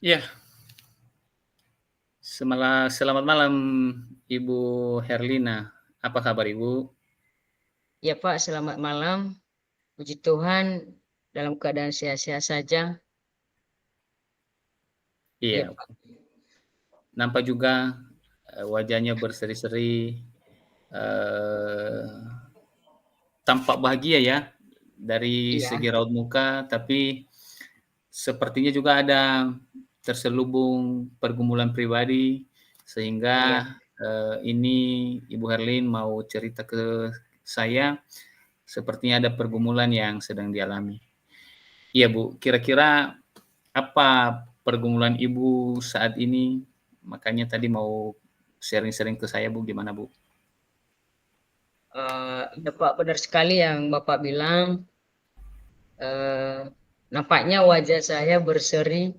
Iya, selamat malam Ibu Herlina. Apa kabar Ibu? Ya Pak, selamat malam. Puji Tuhan dalam keadaan sehat-sehat saja. Ya Iya, Pak. nampak juga, wajahnya berseri-seri, eee, tampak bahagia ya dari Iya, segi raut muka, tapi sepertinya juga ada terselubung pergumulan pribadi iya. sehingga, ini Ibu Herlin mau cerita ke saya, sepertinya ada pergumulan yang sedang dialami. Iya Bu, kira-kira apa pergumulan Ibu saat ini? Makanya tadi mau sharing-sharing ke saya Bu, gimana Bu? Ya Pak, benar sekali yang Bapak bilang. Eh, Nampaknya wajah saya berseri,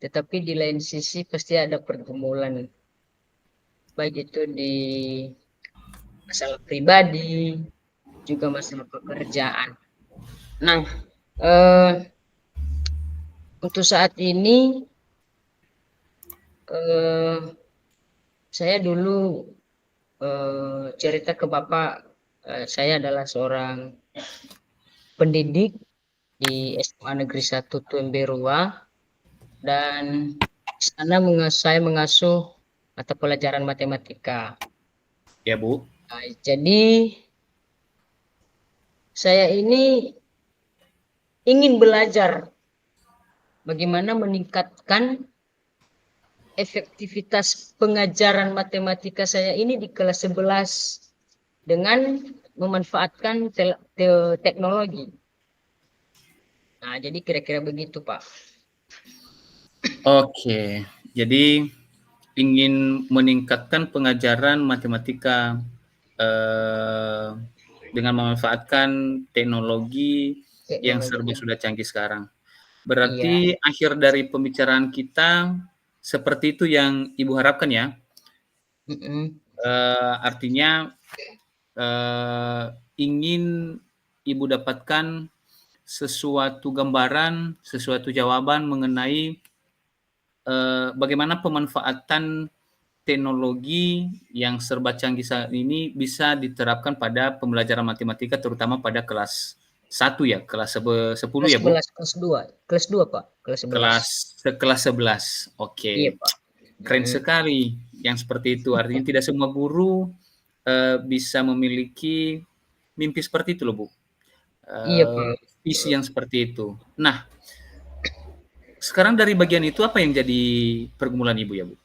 tetapi di lain sisi pasti ada pergumulan. Baik itu di masalah pribadi, juga masalah pekerjaan. Nah, eh, untuk saat ini eh, saya dulu cerita ke Bapak, saya adalah seorang pendidik di SMA Negeri 1 Tumberua, dan di sana saya mengasuh mata pelajaran matematika. Ya Bu? Nah, jadi saya ini ingin belajar bagaimana meningkatkan efektivitas pengajaran matematika saya ini di kelas 11 dengan memanfaatkan teknologi. Nah, jadi kira-kira begitu, Pak. Oke, jadi ingin meningkatkan pengajaran matematika, eee, dengan memanfaatkan teknologi yang Teknologi. serba sudah canggih sekarang. Iya. Berarti akhir dari pembicaraan kita seperti itu yang Ibu harapkan ya? Mm-mm. Artinya, eee, ingin Ibu dapatkan sesuatu gambaran, sesuatu jawaban mengenai, bagaimana pemanfaatan teknologi yang serba canggih saat ini bisa diterapkan pada pembelajaran matematika terutama pada kelas 1 ya, kelas 10 Kelas ya, Bu? 11, kelas dua Pak, kelas 11. Kelas 11, Iya, oke. Pak. Keren Mhm. sekali yang seperti itu, artinya tidak semua guru, bisa memiliki mimpi seperti itu loh, Bu, Iya, Pak. visi yang seperti itu. Nah, sekarang dari bagian itu apa yang jadi pergumulan Ibu ya, Bu?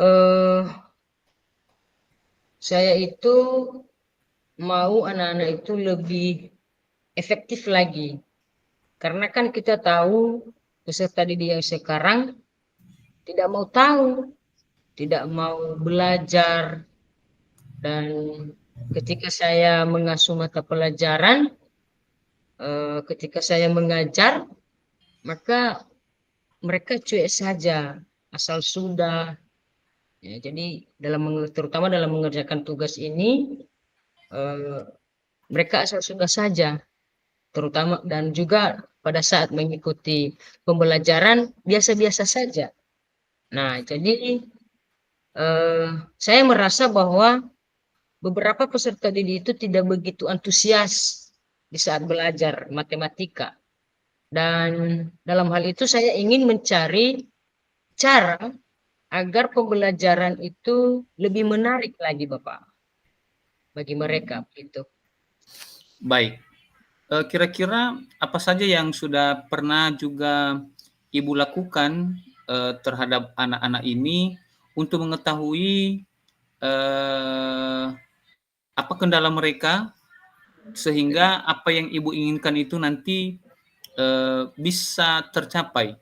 Eh, saya itu mau anak-anak itu lebih efektif lagi. Karena kan kita tahu peserta didik yang sekarang tidak mau tahu, tidak mau belajar, dan ketika saya mengasuh mata pelajaran, ketika saya mengajar, maka mereka cuek saja, asal sudah. Ya, jadi terutama dalam mengerjakan tugas ini, eh, mereka asal sudah saja, terutama dan juga pada saat mengikuti pembelajaran biasa-biasa saja. Nah, jadi eh, saya merasa bahwa beberapa peserta didik itu tidak begitu antusias di saat belajar matematika. Dan dalam hal itu saya ingin mencari cara agar pembelajaran itu lebih menarik lagi, Bapak, bagi mereka gitu. Baik, kira-kira apa saja yang sudah pernah juga Ibu lakukan, terhadap anak-anak ini untuk mengetahui, eee, apa kendala mereka sehingga apa yang Ibu inginkan itu nanti, bisa tercapai?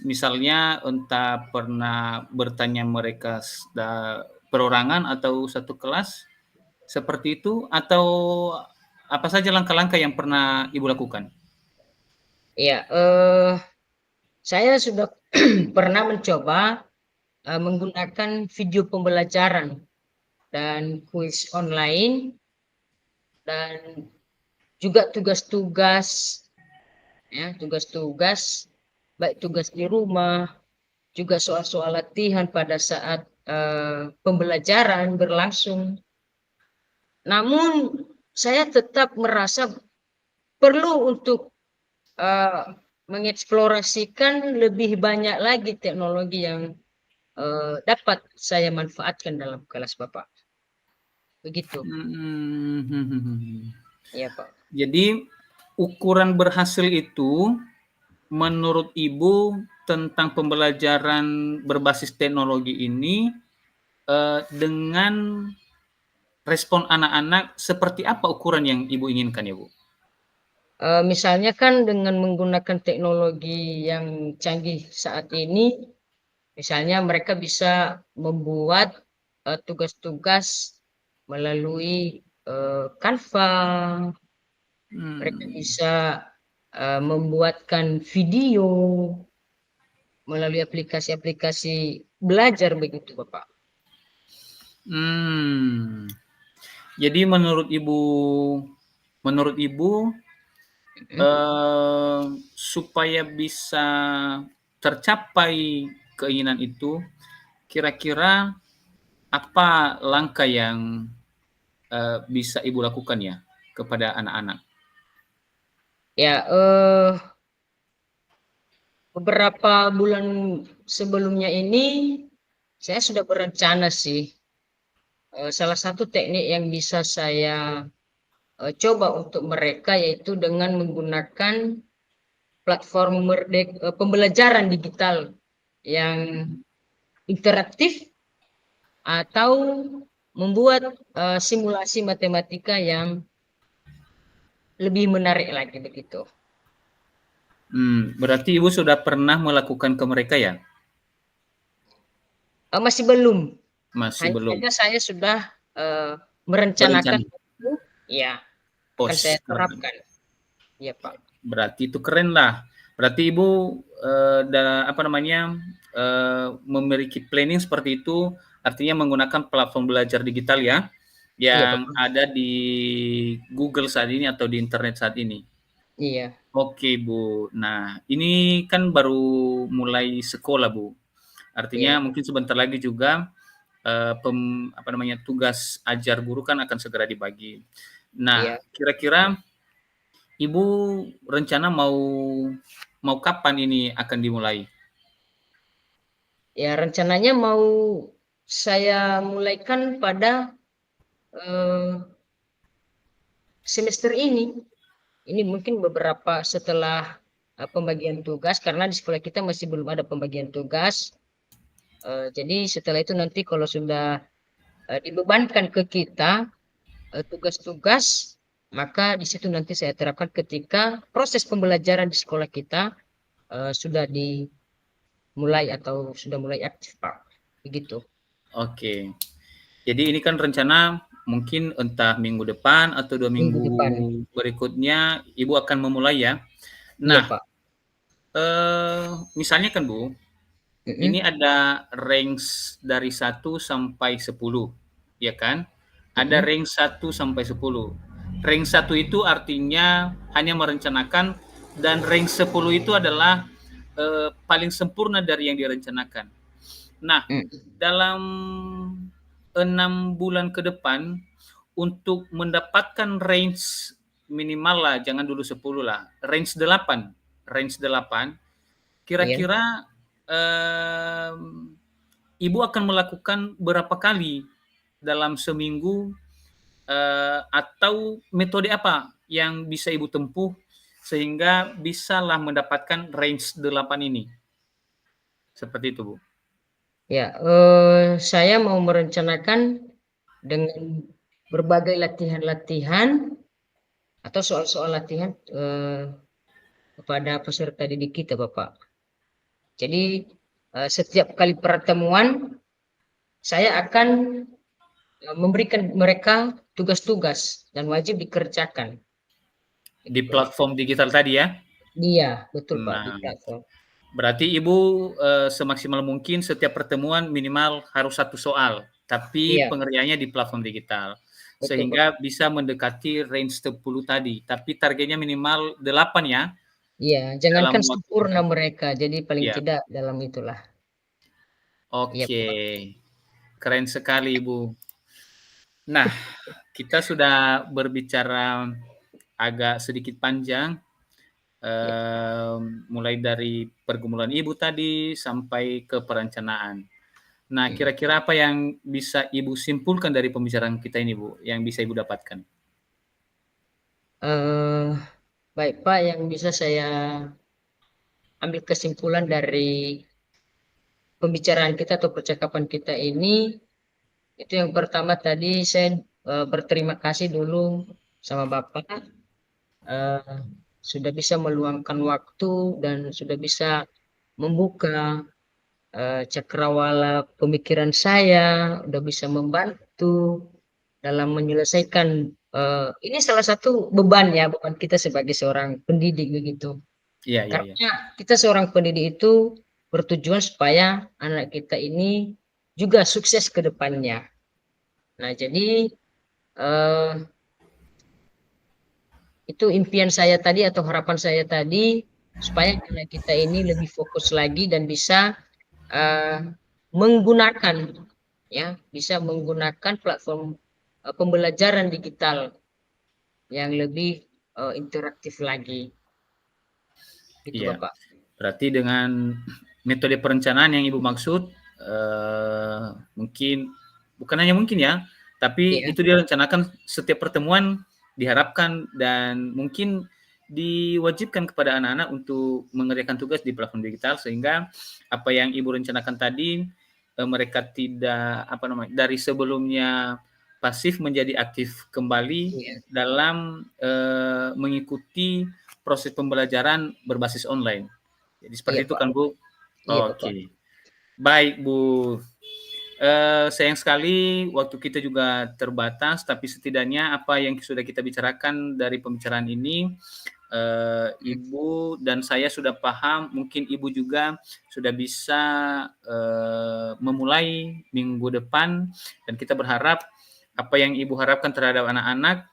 Misalnya entah pernah bertanya mereka perorangan atau satu kelas, seperti itu atau apa saja langkah-langkah yang pernah Ibu lakukan? Ya, saya sudah pernah mencoba menggunakan video pembelajaran dan kuis online dan juga tugas-tugas, ya, tugas-tugas baik tugas di rumah, juga soal-soal latihan pada saat pembelajaran berlangsung. Namun saya tetap merasa perlu untuk mengeksplorasikan lebih banyak lagi teknologi yang dapat saya manfaatkan dalam kelas Bapak. Begitu. Iya, Pak. Jadi ukuran berhasil itu menurut Ibu tentang pembelajaran berbasis teknologi ini dengan respon anak-anak seperti apa ukuran yang Ibu inginkan ya, Bu? Misalnya kan dengan menggunakan teknologi yang canggih saat ini, misalnya mereka bisa membuat tugas-tugas melalui Canva, mereka bisa membuatkan video melalui aplikasi-aplikasi belajar begitu, Bapak. Jadi menurut Ibu supaya bisa tercapai keinginan itu, kira-kira apa langkah yang bisa Ibu lakukan ya kepada anak-anak? Ya, beberapa bulan sebelumnya ini saya sudah berencana sih. Salah satu teknik yang bisa saya coba untuk mereka yaitu dengan menggunakan platform pembelajaran digital yang interaktif atau membuat simulasi matematika yang lebih menarik lagi begitu. Berarti Ibu sudah pernah melakukan ke mereka ya? Masih belum. Masih Hanya belum. saja saya sudah merencanakan Berencana. itu, ya akan saya Pos. terapkan. Ya, Pak. Berarti itu keren lah. Berarti Ibu memiliki planning seperti itu, artinya menggunakan platform belajar digital ya, Iya, yang Bapak. ada di Google saat ini atau di internet saat ini. Iya. Oke, Bu. Nah, ini kan baru mulai sekolah, Bu. Artinya Iya. mungkin sebentar lagi juga tugas ajar guru kan akan segera dibagi. Nah, Iya. kira-kira Ibu rencana mau kapan ini akan dimulai? Ya, rencananya mau saya mulaikan pada semester ini. Ini mungkin beberapa setelah pembagian tugas, karena di sekolah kita masih belum ada pembagian tugas. Jadi setelah itu nanti kalau sudah dibebankan ke kita tugas-tugas, maka di situ nanti saya terapkan ketika proses pembelajaran di sekolah kita sudah dimulai atau sudah mulai aktif, Pak. Begitu. Oke. Jadi ini kan rencana mungkin entah minggu depan atau 2 Minggu minggu depan. berikutnya Ibu akan memulai ya. Iya, Nah, Pak. misalnya kan Bu, ini Mm-mm. ada range dari 1 sampai 10, ya kan? Ada Mm-mm. range 1 sampai 10. Range 1 itu artinya hanya merencanakan dan range 10 itu adalah paling sempurna dari yang direncanakan. Nah, Mm. dalam 6 bulan ke depan untuk mendapatkan range minimal lah, jangan dulu 10 lah, range 8, Iya. kira-kira Ibu akan melakukan berapa kali dalam seminggu atau metode apa yang bisa Ibu tempuh sehingga bisalah mendapatkan range 8 ini? Seperti itu, Bu. Ya, saya mau merencanakan dengan berbagai latihan-latihan atau soal-soal latihan kepada peserta didik kita, Bapak. Jadi setiap kali pertemuan saya akan memberikan mereka tugas-tugas dan wajib dikerjakan. Di Begitu. platform digital tadi ya? Iya, betul, Pak, di Nah, platform. berarti Ibu semaksimal mungkin setiap pertemuan minimal harus 1 soal, tapi Iya, pengerjaannya di platform digital. betul, Bapak. Sehingga bisa mendekati range 10 tadi, tapi targetnya minimal 8 ya? Iya, dalam jangankan waktu sempurna mereka, jadi paling ya, tidak dalam itulah. Iya, oke. Pak. Keren sekali, Ibu. Nah, kita sudah berbicara agak sedikit panjang, Ya. mulai dari pergumulan Ibu tadi sampai ke perencanaan. Nah, Mhm. kira-kira apa yang bisa Ibu simpulkan dari pembicaraan kita ini, Bu, yang bisa Ibu dapatkan? Eee, Baik, Pak, yang bisa saya ambil kesimpulan dari pembicaraan kita atau percakapan kita ini, itu yang pertama tadi saya, berterima kasih dulu sama Bapak, eee, sudah bisa meluangkan waktu dan sudah bisa membuka, cakrawala pemikiran saya, udah bisa membantu dalam menyelesaikan, ini salah satu beban ya, beban kita sebagai seorang pendidik begitu. Iya iya iya. Karena kita seorang pendidik itu bertujuan supaya anak kita ini juga sukses ke depannya. Nah, jadi, eee, itu impian saya tadi atau harapan saya tadi, supaya anak kita ini lebih fokus lagi dan bisa, eee, menggunakan ya, bisa menggunakan platform, pembelajaran digital yang lebih, interaktif lagi, gitu Iya. Bapak. Berarti dengan metode perencanaan yang Ibu maksud, mungkin bukan hanya mungkin ya, tapi Iya, itu dia rencanakan setiap pertemuan diharapkan dan mungkin diwajibkan kepada anak-anak untuk mengerjakan tugas di platform digital sehingga apa yang Ibu rencanakan tadi, mereka tidak apa namanya, dari sebelumnya pasif menjadi aktif kembali iya, dalam, mengikuti proses pembelajaran berbasis online. Jadi seperti iya itu Pak, kan, Bu? iya Bapak. Oke. Baik, Bu. Sayang sekali waktu kita juga terbatas, tapi setidaknya apa yang sudah kita bicarakan dari pembicaraan ini, Mhm, Ibu dan saya sudah paham, mungkin Ibu juga sudah bisa, memulai minggu depan dan kita berharap apa yang Ibu harapkan terhadap anak-anak,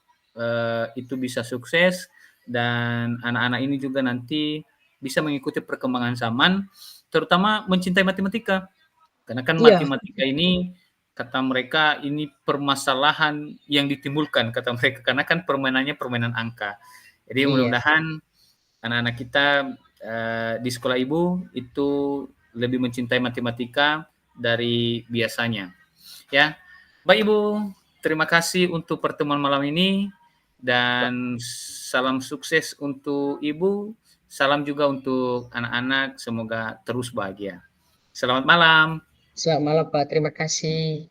itu bisa sukses dan anak-anak ini juga nanti bisa mengikuti perkembangan zaman, terutama mencintai matematika. Karena kan iya, matematika ini kata mereka ini permasalahan yang ditimbulkan kata mereka karena kan permainannya permainan angka. Jadi iya. mudah-mudahan anak-anak kita di sekolah Ibu itu lebih mencintai matematika dari biasanya. Ya, baik Ibu, terima kasih untuk pertemuan malam ini dan salam sukses untuk Ibu. Salam juga untuk anak-anak, semoga terus bahagia. Selamat malam. Selamat malam Pak, terima kasih.